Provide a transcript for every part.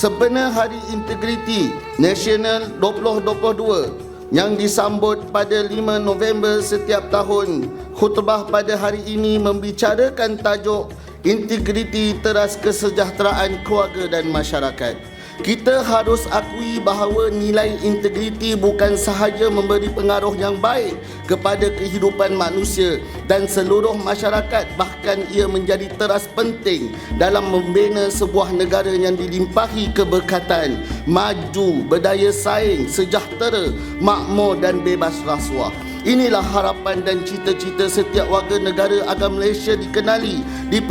Sempena Hari Integriti Nasional 2022 yang disambut pada 5 November setiap tahun, khutbah pada hari ini membicarakan tajuk Integriti Teras Kesejahteraan Keluarga dan Masyarakat. Kita harus akui bahawa nilai integriti bukan sahaja memberi pengaruh yang baik kepada kehidupan manusia dan seluruh masyarakat, bahkan ia menjadi teras penting dalam membina sebuah negara yang dilimpahi keberkatan, maju, berdaya saing, sejahtera, makmur dan bebas rasuah. Inilah harapan dan cita-cita setiap warga negara agar Malaysia dikenali di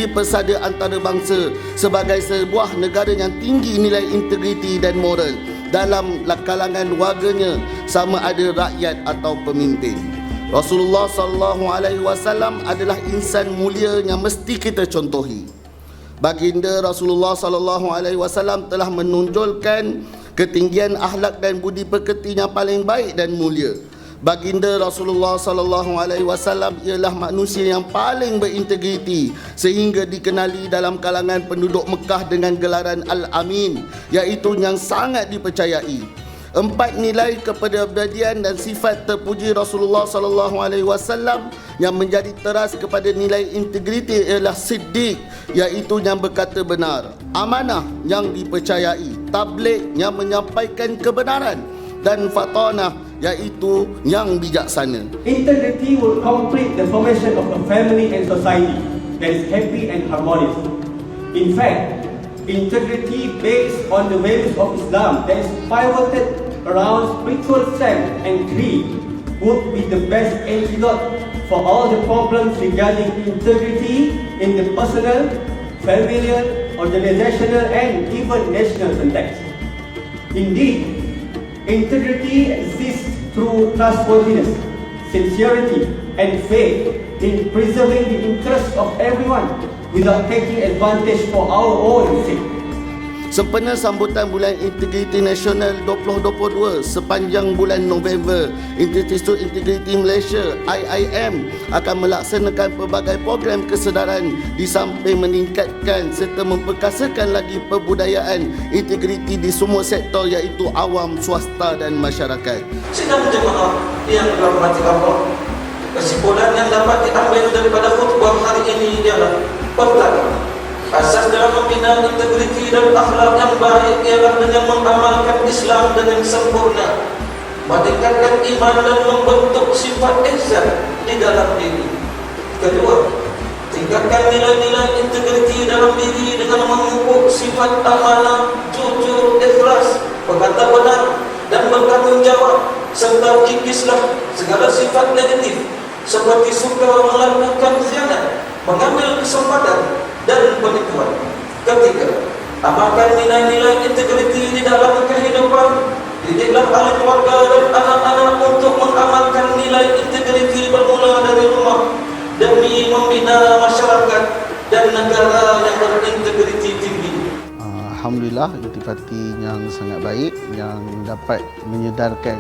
persada antarabangsa sebagai sebuah negara yang tinggi nilai integriti dan moral dalam kalangan warganya, sama ada rakyat atau pemimpin. Rasulullah SAW adalah insan mulia yang mesti kita contohi. Baginda Rasulullah SAW telah menonjolkan ketinggian akhlak dan budi pekerti yang paling baik dan mulia. Baginda Rasulullah SAW ialah manusia yang paling berintegriti sehingga dikenali dalam kalangan penduduk Mekah dengan gelaran Al-Amin, iaitu yang sangat dipercayai. 4 nilai kepribadian dan sifat terpuji Rasulullah SAW yang menjadi teras kepada nilai integriti ialah Siddiq, iaitu yang berkata benar, amanah yang dipercayai, tabligh yang menyampaikan kebenaran, dan fatanah, iaitu yang bijaksana. Integrity will complete the formation of a family and society that is happy and harmonious. In fact, integrity based on the values of Islam that is pivoted around spiritual strength and creed would be the best antidote for all the problems regarding integrity in the personal, familial, organizational, and even national context. Indeed, integrity exists through trustworthiness, sincerity, and faith in preserving the interests of everyone without taking advantage for our own sake. Sempena sambutan Bulan Integriti Nasional 2022 sepanjang bulan November, Institut Integriti Malaysia (IIM) akan melaksanakan pelbagai program kesedaran di samping meningkatkan serta memperkasakan lagi pembudayaan integriti di semua sektor, iaitu awam, swasta dan masyarakat. Sidang jemaah yang dirahmati Allah, kesimpulan yang dapat diambil daripada khutbah hari ini ialah pertama, asas dalam membina integriti dan akhlak yang baik ialah dengan mengamalkan Islam dengan sempurna, meningkatkan iman dan membentuk sifat ihsan di dalam diri. Kedua, tingkatkan nilai-nilai integriti dalam diri dengan memupuk sifat amanah, jujur, ikhlas, berkata benar dan bertanggung jawab, serta kikislah segala sifat negatif seperti suka melakukan khianat, mengambil kesempatan dan penipuan. Ketiga, amalkan nilai-nilai integriti di dalam kehidupan. Didiklah ahli keluarga dan anak-anak untuk mengamalkan nilai integriti bermula dari rumah demi membina masyarakat dan negara yang berintegriti tinggi. Alhamdulillah, intipati yang sangat baik yang dapat menyedarkan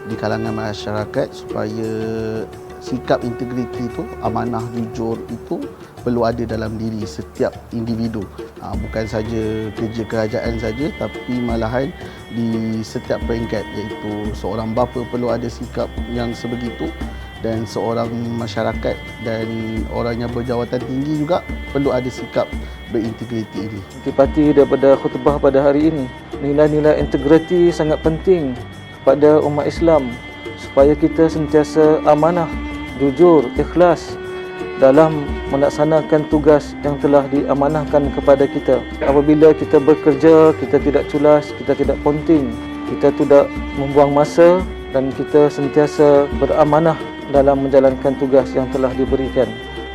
di kalangan masyarakat supaya sikap integriti itu, amanah, jujur itu perlu ada dalam diri setiap individu. Bukan saja kerja kerajaan saja, tapi malahan di setiap peringkat, iaitu seorang bapa perlu ada sikap yang sebegitu, dan seorang masyarakat dan orang yang berjawatan tinggi juga perlu ada sikap berintegriti ini. Intipati daripada khutbah pada hari ini, nilai-nilai integriti sangat penting pada umat Islam supaya kita sentiasa amanah, jujur, ikhlas dalam melaksanakan tugas yang telah diamanahkan kepada kita. Apabila kita bekerja, kita tidak culas, kita tidak ponting, kita tidak membuang masa dan kita sentiasa beramanah dalam menjalankan tugas yang telah diberikan.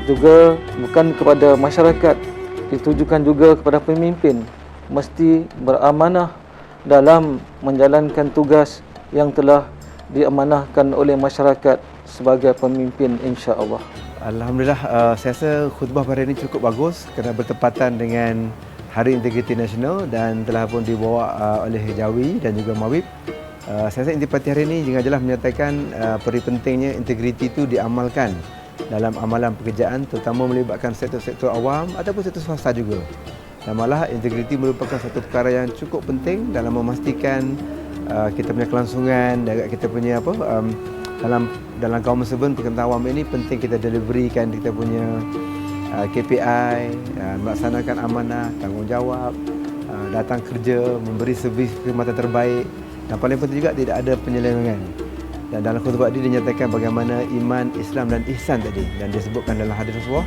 Juga bukan kepada masyarakat, ditujukan juga kepada pemimpin, mesti beramanah dalam menjalankan tugas yang telah diamanahkan oleh masyarakat sebagai pemimpin, insya-Allah. Alhamdulillah, saya rasa khutbah pada ini cukup bagus kerana bertepatan dengan Hari Integriti Nasional dan telah pun dibawa oleh Jawi dan juga Mawib. Saya rasa intipati hari ini juga adalah menyatakan peri pentingnya integriti itu diamalkan dalam amalan pekerjaan, terutama melibatkan sektor-sektor awam ataupun sektor swasta juga. Dan malah integriti merupakan satu perkara yang cukup penting dalam memastikan kita punya kelangsungan dan kita punya dalam kaum muslimin perkhidmatan awam ini penting kita deliverykan kita punya KPI, melaksanakan amanah, tanggungjawab, datang kerja, memberi servis perkhidmatan terbaik, dan paling penting juga tidak ada penyelewengan. Dan dalam khutbah ini dinyatakan bagaimana iman, Islam dan ihsan tadi, dan disebutkan dalam hadis Rasulullah,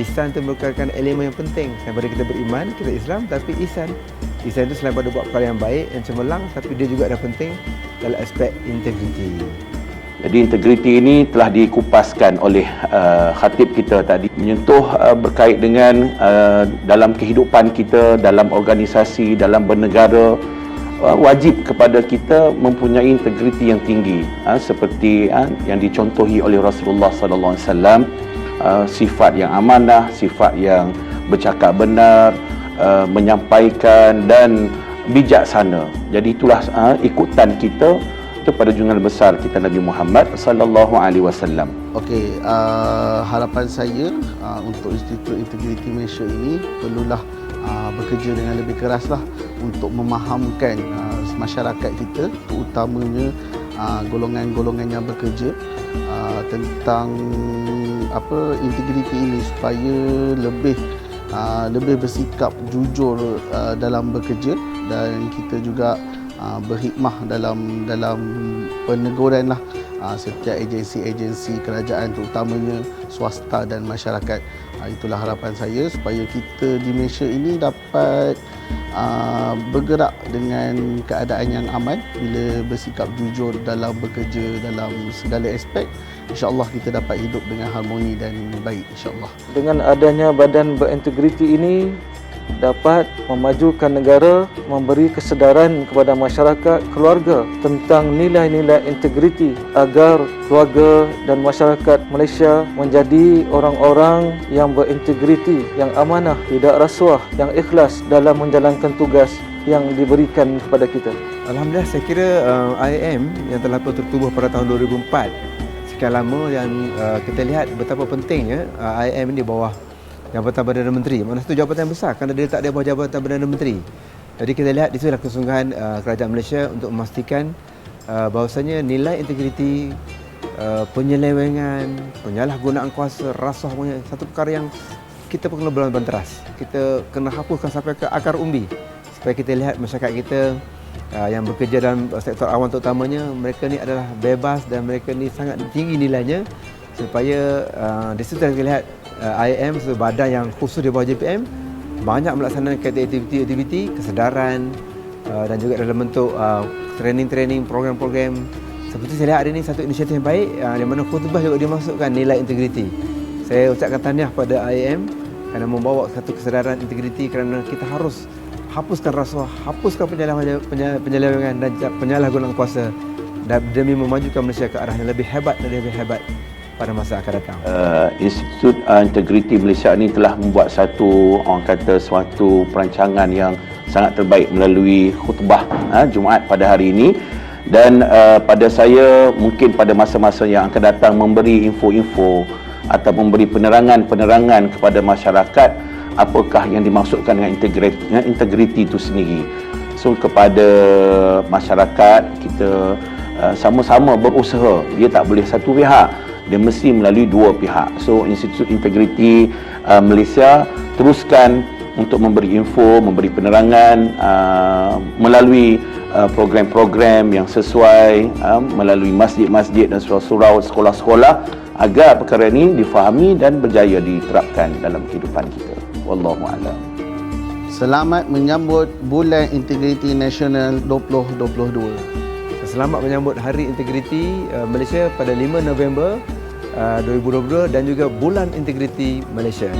ihsan itu merupakan elemen yang penting. Selain pada kita beriman, kita Islam, tapi ihsan itu selain pada buat perkara yang baik, yang cemerlang, tapi dia juga ada penting dalam aspek integriti. Jadi integriti ini telah dikupaskan oleh khatib kita tadi, menyentuh berkait dengan dalam kehidupan kita, dalam organisasi, dalam bernegara, wajib kepada kita mempunyai integriti yang tinggi, seperti yang dicontohi oleh Rasulullah sallallahu alaihi wasallam, sifat yang amanah, sifat yang bercakap benar, menyampaikan dan bijaksana. Jadi itulah ikutan kita kepada junjungan besar kita Nabi Muhammad sallallahu alaihi wasallam. Okey, harapan saya untuk Institut Integriti Malaysia ini perlulah bekerja dengan lebih keraslah untuk memahamkan masyarakat kita, terutamanya golongan-golongan yang bekerja tentang integriti ini supaya lebih bersikap jujur dalam bekerja, dan kita juga berhikmah dalam peneguran setiap agensi-agensi kerajaan, terutamanya swasta dan masyarakat. Itulah harapan saya supaya kita di Malaysia ini dapat bergerak dengan keadaan yang aman bila bersikap jujur dalam bekerja dalam segala aspek. InsyaAllah kita dapat hidup dengan harmoni dan baik, insyaAllah. Dengan adanya badan berintegriti ini dapat memajukan negara, memberi kesedaran kepada masyarakat keluarga tentang nilai-nilai integriti agar keluarga dan masyarakat Malaysia menjadi orang-orang yang berintegriti, yang amanah, tidak rasuah, yang ikhlas dalam menjalankan tugas yang diberikan kepada kita. Alhamdulillah, saya kira IAM yang telah tertubuh pada tahun 2004 sekian lama, yang kita lihat betapa pentingnya IAM ini di bawah Jabatan Perdana Menteri. Mana satu jabatan yang besar kerana dia tak ada bawah Jabatan Perdana Menteri. Jadi kita lihat di sini kesungguhan kerajaan Malaysia untuk memastikan bahawasanya nilai integriti, penyelewengan, penyalahgunaan kuasa, rasuah, satu perkara yang kita perlu berbanteras. Kita kena hapuskan sampai ke akar umbi supaya kita lihat masyarakat kita yang bekerja dalam sektor awam terutamanya, mereka ni adalah bebas dan mereka ni sangat tinggi nilainya, supaya di situ kita lihat IAM sebagai badan yang khusus di bawah JPM banyak melaksanakan aktiviti-aktiviti kesedaran dan juga dalam bentuk training-training, program-program. Seperti saya lihat hari ini satu inisiatif yang baik di mana khutbah juga dimasukkan nilai integriti. Saya ucapkan tahniah pada IAM kerana membawa satu kesedaran integriti, kerana kita harus hapuskan rasuah, hapuskan penyelewengan dan penyalahgunaan kuasa demi memajukan Malaysia ke arah yang lebih hebat dan lebih hebat pada masa akan datang. Institut Integriti Malaysia ini telah membuat suatu perancangan yang sangat terbaik melalui khutbah Jumaat pada hari ini, dan pada saya mungkin pada masa-masa yang akan datang memberi info-info atau memberi penerangan kepada masyarakat apakah yang dimaksudkan dengan integriti itu sendiri. So kepada masyarakat kita sama-sama berusaha, dia tak boleh satu pihak, dia mesti melalui dua pihak. So Institut Integriti Malaysia teruskan untuk memberi info, memberi penerangan melalui program-program yang sesuai, melalui masjid-masjid dan surau-surau, sekolah-sekolah, agar perkara ini difahami dan berjaya diterapkan dalam kehidupan kita. Wallahu a'lam. Selamat menyambut Bulan Integriti Nasional 2022. Selamat menyambut Hari Integriti Malaysia pada 5 November 2022 dan juga Bulan Integriti Malaysia.